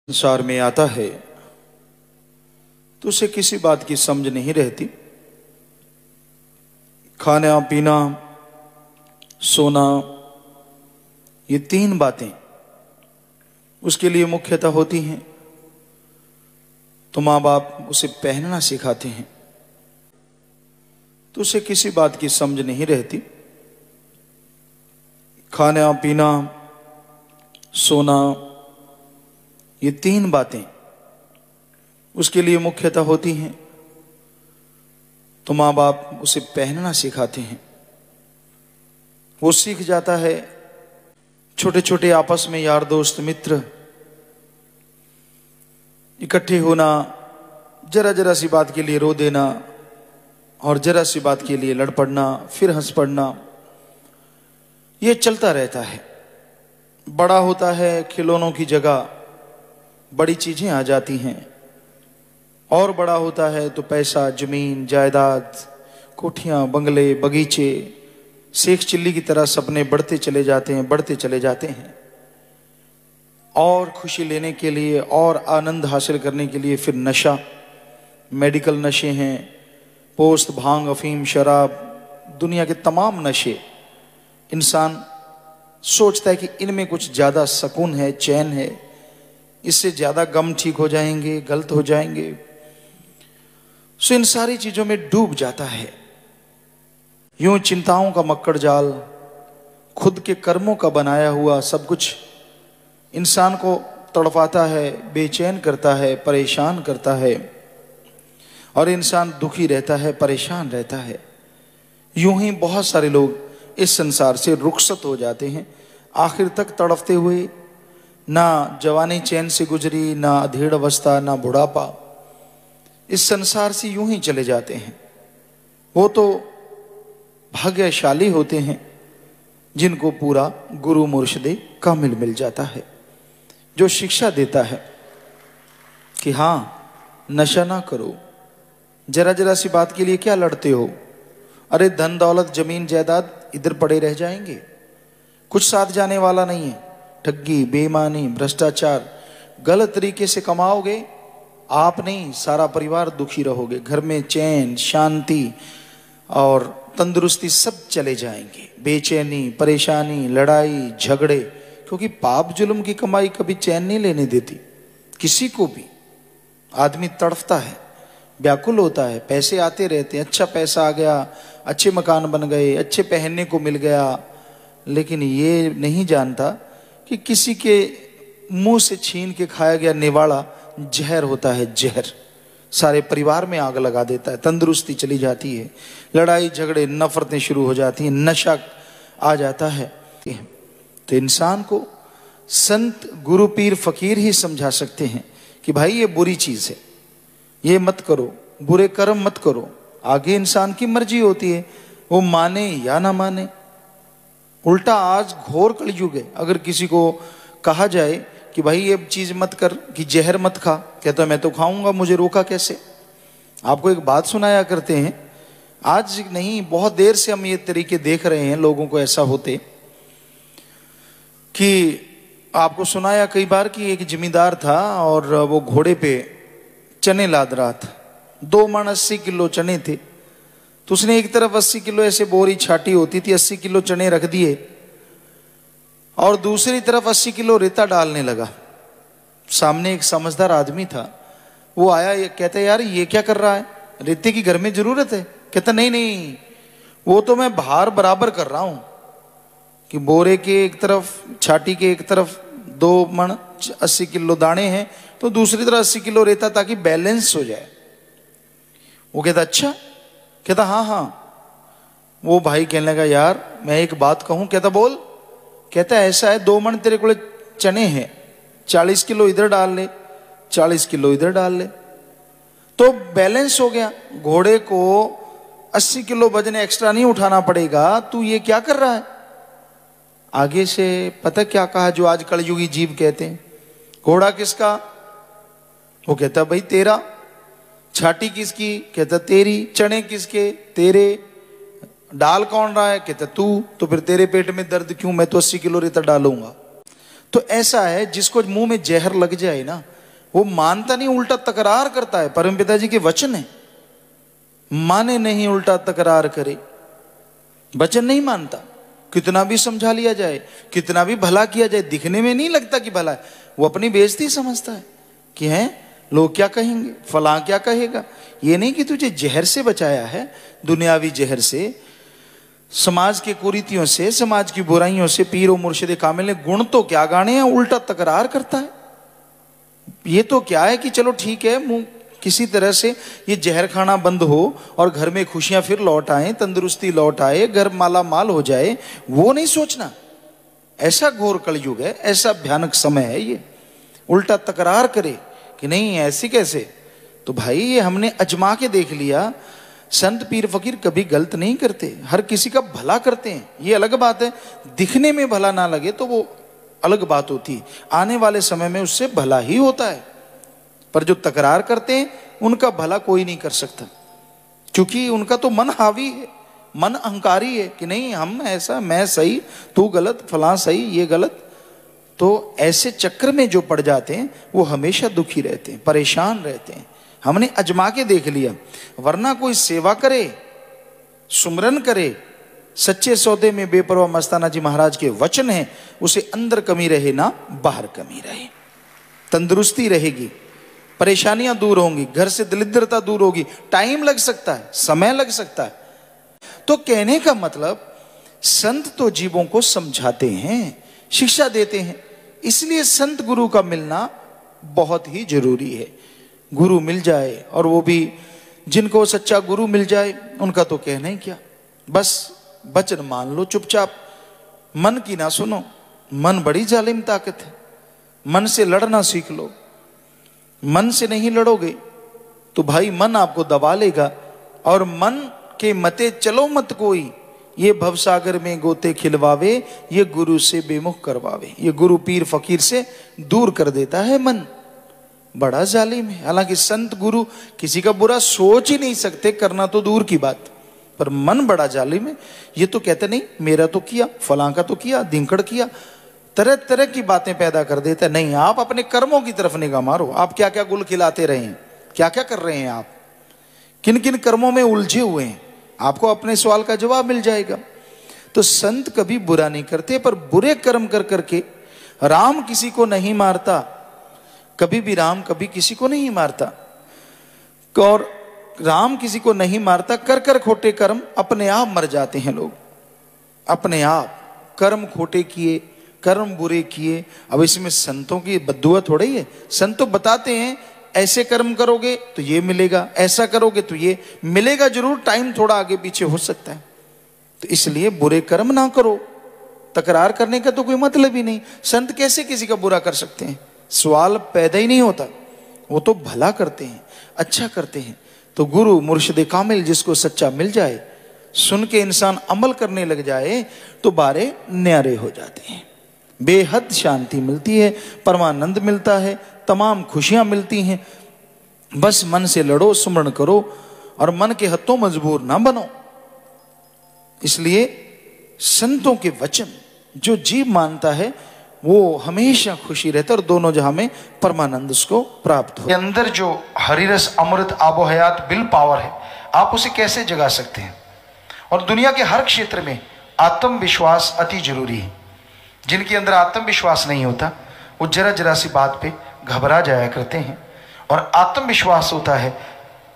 संसार में आता है तो उसे किसी बात की समझ नहीं रहती। खाना पीना सोना, ये तीन बातें उसके लिए मुख्यतः होती हैं। तो माँ बाप उसे पहनना सिखाते हैं तो उसे किसी बात की समझ नहीं रहती। खाना पीना सोना, ये तीन बातें उसके लिए मुख्यतः होती हैं। तो माँ बाप उसे पहनना सिखाते हैं, वो सीख जाता है। छोटे छोटे आपस में यार दोस्त मित्र इकट्ठे होना, जरा जरा सी बात के लिए रो देना और जरा सी बात के लिए लड़ पड़ना, फिर हंस पड़ना, ये चलता रहता है। बड़ा होता है, खिलौनों की जगह बड़ी चीजें आ जाती हैं। और बड़ा होता है तो पैसा, जमीन जायदाद, कोठियां, बंगले, बगीचे, शेख चिल्ली की तरह सपने बढ़ते चले जाते हैं, बढ़ते चले जाते हैं। और खुशी लेने के लिए और आनंद हासिल करने के लिए फिर नशा, मेडिकल नशे हैं, पोस्त, भांग, अफीम, शराब, दुनिया के तमाम नशे। इंसान सोचता है कि इनमें कुछ ज्यादा सुकून है, चैन है, इससे ज्यादा गम ठीक हो जाएंगे, गलत हो जाएंगे। सो इन सारी चीजों में डूब जाता है। यूं चिंताओं का मक्कड़ जाल, खुद के कर्मों का बनाया हुआ सब कुछ इंसान को तड़पाता है, बेचैन करता है, परेशान करता है और इंसान दुखी रहता है, परेशान रहता है। यूं ही बहुत सारे लोग इस संसार से रुखसत हो जाते हैं, आखिर तक तड़पते हुए। ना जवानी चैन से गुजरी, ना अधेड़ अवस्था, ना बुढ़ापा, इस संसार से यूं ही चले जाते हैं। वो तो भाग्यशाली होते हैं जिनको पूरा गुरु मुर्शिदे कामिल मिल जाता है, जो शिक्षा देता है कि हाँ, नशा ना करो, जरा जरा सी बात के लिए क्या लड़ते हो, अरे धन दौलत जमीन जायदाद इधर पड़े रह जाएंगे, कुछ साथ जाने वाला नहीं है। ठगी, बेईमानी, भ्रष्टाचार, गलत तरीके से कमाओगे, आप नहीं सारा परिवार दुखी रहोगे। घर में चैन, शांति और तंदुरुस्ती सब चले जाएंगे। बेचैनी, परेशानी, लड़ाई झगड़े, क्योंकि पाप जुल्म की कमाई कभी चैन नहीं लेने देती किसी को भी। आदमी तड़फता है, व्याकुल होता है, पैसे आते रहते हैं, अच्छा पैसा आ गया, अच्छे मकान बन गए, अच्छे पहनने को मिल गया, लेकिन ये नहीं जानता कि किसी के मुंह से छीन के खाया गया निवाड़ा जहर होता है। जहर सारे परिवार में आग लगा देता है, तंदुरुस्ती चली जाती है, लड़ाई झगड़े, नफरतें शुरू हो जाती हैं, नशा आ जाता है। तो इंसान को संत, गुरु, पीर, फकीर ही समझा सकते हैं कि भाई ये बुरी चीज है, ये मत करो, बुरे कर्म मत करो। आगे इंसान की मर्जी होती है, वो माने या ना माने। उल्टा आज घोर कलयुग है। अगर किसी को कहा जाए कि भाई ये चीज मत कर, कि जहर मत खा, कहता मैं तो खाऊंगा, मुझे रोका कैसे। आपको एक बात सुनाया करते हैं, आज नहीं बहुत देर से हम ये तरीके देख रहे हैं लोगों को ऐसा होते कि आपको सुनाया कई बार कि एक जमींदार था और वो घोड़े पे चने लाद रहा था। 2 मन 80 किलो चने थे, तो उसने एक तरफ 80 किलो ऐसे बोरी छाटी होती थी, 80 किलो चने रख दिए और दूसरी तरफ 80 किलो रेता डालने लगा। सामने एक समझदार आदमी था, वो आया, ये कहता यार ये क्या कर रहा है, रेते की घर में जरूरत है। कहता नहीं नहीं, वो तो मैं भार बराबर कर रहा हूं कि बोरे के एक तरफ, छाटी के एक तरफ 2 मन 80 किलो दाने हैं, तो दूसरी तरफ 80 किलो रेता, ताकि बैलेंस हो जाए। वो कहता अच्छा, कहता हाँ हाँ। वो भाई कहने लगा यार मैं एक बात कहूं। कहता बोल। कहता ऐसा है, 2 मन तेरे को चने हैं, 40 किलो इधर डाल ले, 40 किलो इधर डाल ले, तो बैलेंस हो गया। घोड़े को 80 किलो वजन एक्स्ट्रा नहीं उठाना पड़ेगा। तू ये क्या कर रहा है। आगे से पता क्या कहा, जो आज कलयुगी जीव कहते हैं, घोड़ा किसका। वो कहता भाई तेरा। छाटी किसकी। कहता तेरी। चने किसके। तेरे। डाल कौन रहा है। कहता तू। तो फिर तेरे पेट में दर्द क्यों, मैं तो 80 किलो रेता डालूंगा। तो ऐसा है, जिसको मुंह में जहर लग जाए ना, वो मानता नहीं, उल्टा तकरार करता है। परमपिता जी के वचन है, माने नहीं उल्टा तकरार करे। वचन नहीं मानता, कितना भी समझा लिया जाए, कितना भी भला किया जाए, दिखने में नहीं लगता कि भला है। वो अपनी बेइज्जती समझता है कि हैं लोग क्या कहेंगे, फलां क्या कहेगा। ये नहीं कि तुझे जहर से बचाया है, दुनियावी जहर से, समाज के कुरीतियों से, समाज की बुराइयों से पीर और मुर्शिद कामिल ने गुण तो क्या गाने हैं, उल्टा तकरार करता है। ये तो क्या है कि चलो ठीक है, मुंह किसी तरह से ये जहर खाना बंद हो और घर में खुशियां फिर लौट आए, तंदुरुस्ती लौट आए, घर माला माल हो जाए, वो नहीं सोचना। ऐसा घोर कलयुग है, ऐसा भयानक समय है ये। उल्टा तकरार करे कि नहीं ऐसे कैसे। तो भाई ये हमने अजमा के देख लिया, संत पीर फकीर कभी गलत नहीं करते, हर किसी का भला करते हैं। ये अलग बात है, दिखने में भला ना लगे तो वो अलग बात होती है, आने वाले समय में उससे भला ही होता है। पर जो तकरार करते हैं उनका भला कोई नहीं कर सकता, क्योंकि उनका तो मन हावी है, मन अहंकारी है कि नहीं हम ऐसा, मैं सही, तू गलत, फलां सही, ये गलत। तो ऐसे चक्र में जो पड़ जाते हैं वो हमेशा दुखी रहते हैं, परेशान रहते हैं। हमने अजमा के देख लिया। वरना कोई सेवा करे, सुमरन करे, सच्चे सौदे में बेपरवाह मस्ताना जी महाराज के वचन है, उसे अंदर कमी रहे ना बाहर कमी रहे, तंदुरुस्ती रहेगी, परेशानियां दूर होंगी, घर से दरिद्रता दूर होगी। टाइम लग सकता है, समय लग सकता है। तो कहने का मतलब संत तो जीवों को समझाते हैं, शिक्षा देते हैं, इसलिए संत गुरु का मिलना बहुत ही जरूरी है। गुरु मिल जाए, और वो भी जिनको सच्चा गुरु मिल जाए उनका तो कहना ही क्या, बस वचन मान लो चुपचाप, मन की ना सुनो। मन बड़ी जालिम ताकत है, मन से लड़ना सीख लो। मन से नहीं लड़ोगे तो भाई मन आपको दबा लेगा, और मन के मते चलो मत कोई, ये भवसागर में गोते खिलवावे, ये गुरु से बेमुख करवावे। ये गुरु पीर फकीर से दूर कर देता है मन, बड़ा जालिम है। हालांकि संत गुरु किसी का बुरा सोच ही नहीं सकते, करना तो दूर की बात, पर मन बड़ा जालिम है। ये तो कहते नहीं मेरा तो किया, फलां का तो किया, धिंकड़ किया, तरह तरह की बातें पैदा कर देता है। नहीं, आप अपने कर्मों की तरफ निगाह मारो, आप क्या क्या गुल खिलाते रहे हैं, क्या क्या कर रहे हैं, आप किन किन कर्मों में उलझे हुए हैं, आपको अपने सवाल का जवाब मिल जाएगा। तो संत कभी बुरा नहीं करते, पर बुरे कर्म कर करके, राम किसी को नहीं मारता, कभी भी राम कभी किसी को नहीं मारता, और राम किसी को नहीं मारता, कर कर खोटे कर्म अपने आप मर जाते हैं लोग, अपने आप कर्म खोटे किए, कर्म बुरे किए। अब इसमें संतों की बद्दुआ थोड़ा ही है, संत तो बताते हैं ऐसे कर्म करोगे तो ये मिलेगा, ऐसा करोगे तो ये मिलेगा जरूर, टाइम थोड़ा आगे पीछे हो सकता है। तो इसलिए बुरे कर्म ना करो, तकरार करने का तो कोई मतलब ही नहीं। संत कैसे किसी का बुरा कर सकते हैं, सवाल पैदा ही नहीं होता। वो तो भला करते हैं, अच्छा करते हैं। तो गुरु मुर्शिद कामिल जिसको सच्चा मिल जाए, सुन के इंसान अमल करने लग जाए तो बारे न्यारे हो जाते हैं, बेहद शांति मिलती है, परमानंद मिलता है, तमाम खुशियां मिलती हैं। बस मन से लड़ो, सुमरण करो, और मन के हत्थों मजबूर ना बनो। इसलिए संतों के वचन जो जीव मानता है वो हमेशा खुशी रहता है, और दोनों जहां में परमानंद उसको प्राप्त हो। अंदर जो हरिरस अमृत आबो हयात विल पावर है, आप उसे कैसे जगा सकते हैं। और दुनिया के हर क्षेत्र में आत्मविश्वास अति जरूरी है। जिनके अंदर आत्मविश्वास नहीं होता वो जरा जरा सी बात पे घबरा जाया करते हैं, और आत्मविश्वास होता है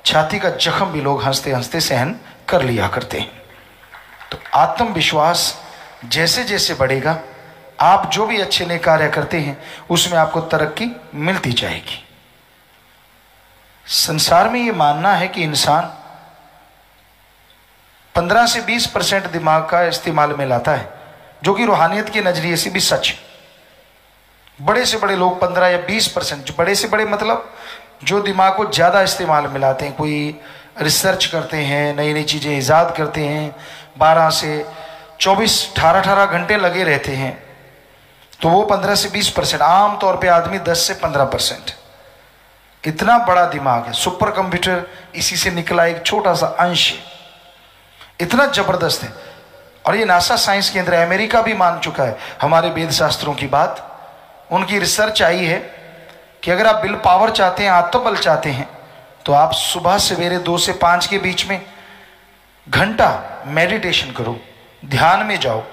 छाती का जख्म भी लोग हंसते हंसते सहन कर लिया करते हैं। तो आत्मविश्वास जैसे जैसे बढ़ेगा, आप जो भी अच्छे नए कार्य करते हैं उसमें आपको तरक्की मिलती जाएगी। संसार में ये मानना है कि इंसान 15 से 20% दिमाग का इस्तेमाल में लाता है, जो कि रूहानियत के नजरिए से भी सच है। बड़े से बड़े लोग 15 या 20%, बड़े से बड़े मतलब जो दिमाग को ज़्यादा इस्तेमाल में लाते हैं, कोई रिसर्च करते हैं, नई नई चीज़ें ईजाद करते हैं, 12 से 24 18 घंटे लगे रहते हैं, तो वो 15 से 20%। आम तौर पे आदमी 10 से 15%। इतना बड़ा दिमाग है, सुपर कंप्यूटर इसी से निकला एक छोटा सा अंश, इतना जबरदस्त है। और ये नासा साइंस केंद्र अमेरिका भी मान चुका है हमारे वेद शास्त्रों की बात। उनकी रिसर्च आई है कि अगर आप विल पावर चाहते हैं, आत्मबल चाहते हैं, तो आप सुबह सवेरे 2 से 5 के बीच में घंटा मेडिटेशन करो, ध्यान में जाओ।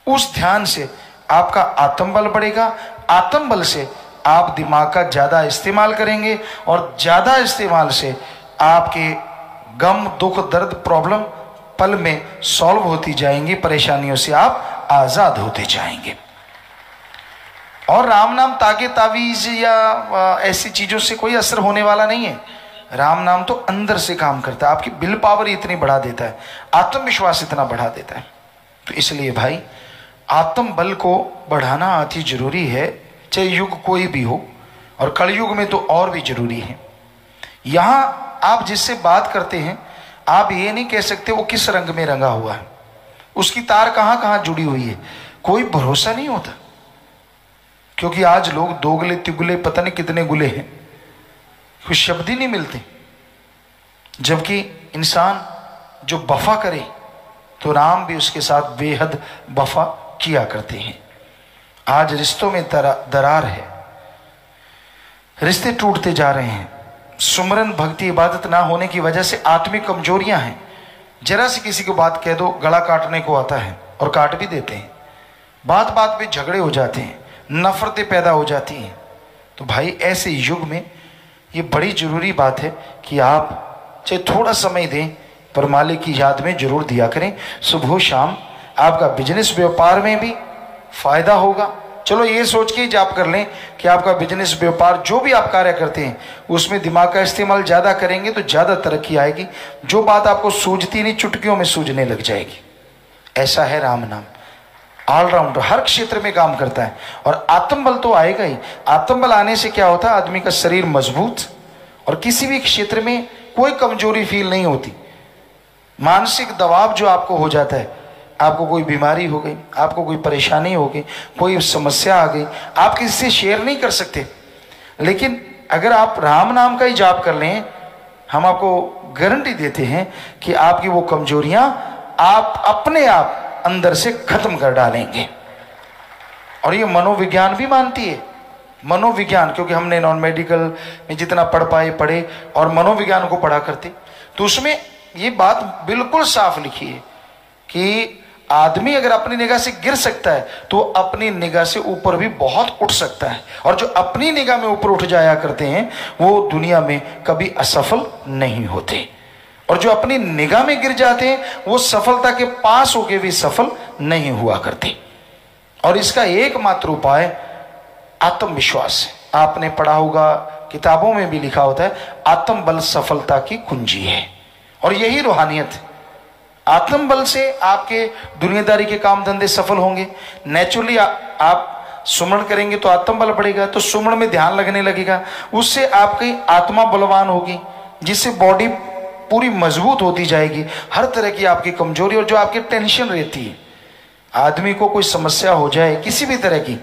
उस ध्यान से आपका आत्मबल बढ़ेगा, आत्मबल से आप दिमाग का ज्यादा इस्तेमाल करेंगे और ज्यादा इस्तेमाल से आपके गम, दुख, दर्द, प्रॉब्लम पल में सॉल्व होती जाएंगी, परेशानियों से आप आजाद होते जाएंगे। और राम नाम तागे तावीज या ऐसी चीजों से कोई असर होने वाला नहीं है। राम नाम तो अंदर से काम करता है, आपकी विल पावर इतनी बढ़ा देता है, आत्मविश्वास इतना बढ़ा देता है। तो इसलिए भाई आत्म बल को बढ़ाना अति जरूरी है, चाहे युग कोई भी हो, और कलयुग में तो और भी जरूरी है। यहां आप जिससे बात करते हैं, आप ये नहीं कह सकते वो किस रंग में रंगा हुआ है, उसकी तार कहां कहां जुड़ी हुई है, कोई भरोसा नहीं होता। क्योंकि आज लोग दोगले तिगुले पता नहीं कितने गुले हैं, कुछ शब्द ही नहीं मिलते। जबकि इंसान जो वफा करे तो राम भी उसके साथ बेहद वफा किया करते हैं। आज रिश्तों में दरार है, रिश्ते टूटते जा रहे हैं। सुमरन भक्ति इबादत ना होने की वजह से आत्मिक कमजोरियां हैं। जरा सी किसी को बात कह दो, गला काटने को आता है और काट भी देते हैं। बात बात पे झगड़े हो जाते हैं, नफरतें पैदा हो जाती हैं। तो भाई ऐसे युग में ये बड़ी जरूरी बात है कि आप चाहे थोड़ा समय दें, पर मालिक की याद में जरूर दिया करें। सुबह शाम आपका बिजनेस व्यापार में भी फायदा होगा। चलो ये सोच के जाप कर लें कि आपका बिजनेस व्यापार जो भी आप कार्य करते हैं उसमें दिमाग का इस्तेमाल ज्यादा करेंगे तो ज्यादा तरक्की आएगी। जो बात आपको सूझती नहीं, चुटकियों में सूझने लग जाएगी। ऐसा है राम नाम, ऑलराउंडर, हर क्षेत्र में काम करता है। और आत्मबल तो आएगा ही। आत्मबल आने से क्या होता है, आदमी का शरीर मजबूत और किसी भी क्षेत्र में कोई कमजोरी फील नहीं होती। मानसिक दबाव जो आपको हो जाता है, आपको कोई बीमारी हो गई, आपको कोई परेशानी हो गई, कोई समस्या आ गई, आप किसी से शेयर नहीं कर सकते। लेकिन अगर आप राम नाम का ही जाप कर लें, हम आपको गारंटी देते हैं कि आपकी वो कमजोरियां आप अपने आप अंदर से खत्म कर डालेंगे। और ये मनोविज्ञान भी मानती है, मनोविज्ञान, क्योंकि हमने नॉन मेडिकल में जितना पढ़ पाए पढ़े और मनोविज्ञान को पढ़ा करते, तो उसमें ये बात बिल्कुल साफ लिखी है कि आदमी अगर अपनी निगाह से गिर सकता है तो अपनी निगाह से ऊपर भी बहुत उठ सकता है। और जो अपनी निगाह में ऊपर उठ जाया करते हैं वो दुनिया में कभी असफल नहीं होते, और जो अपनी निगाह में गिर जाते हैं वो सफलता के पास होके भी सफल नहीं हुआ करते। और इसका एकमात्र उपाय आत्मविश्वास है। आपने पढ़ा होगा, किताबों में भी लिखा होता है, आत्मबल सफलता की कुंजी है। और यही रूहानियत है। आत्मबल से आपके दुनियादारी के काम धंधे सफल होंगे। नेचुरली आप सुमरण करेंगे तो आत्मबल बढ़ेगा, तो सुमरण में ध्यान लगने लगेगा, उससे आपकी आत्मा बलवान होगी, जिससे बॉडी पूरी मजबूत होती जाएगी। हर तरह की आपकी कमजोरी और जो आपकी टेंशन रहती है, आदमी को कोई समस्या हो जाए किसी भी तरह की,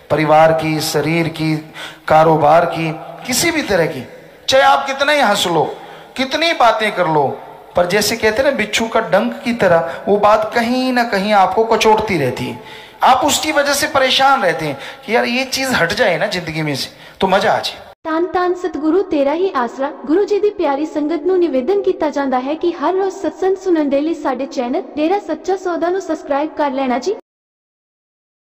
परिवार की, शरीर की, कारोबार की, किसी भी तरह की, चाहे आप कितना ही हंस लो, कितनी बातें कर लो, पर जैसे कहते हैं ना बिच्छू का डंक की तरह, वो बात कहीं ना कहीं आपको कचोटती रहती है। आप उसकी वजह से परेशान रहते हैं कि यार ये चीज हट जाए ना जिंदगी में से तो मजा आ जाए। ਧੰਨ ਧੰਨ ਸਤਿਗੁਰੂ ਤੇਰਾ ਹੀ ਆਸਰਾ। ਗੁਰੂ ਜੀ ਦੀ ਪਿਆਰੀ ਸੰਗਤ ਨੂੰ ਨਿਵੇਦਨ ਕੀਤਾ ਜਾਂਦਾ ਹੈ ਕਿ ਹਰ ਰੋਜ਼ ਸਤਸੰਗ ਸੁਣਨ ਦੇ ਲਈ ਸਾਡੇ ਚੈਨਲ ਡੇਰਾ ਸੱਚਾ ਸੌਦਾ ਨੂੰ ਸਬਸਕ੍ਰਾਈਬ ਕਰ ਲੈਣਾ ਜੀ।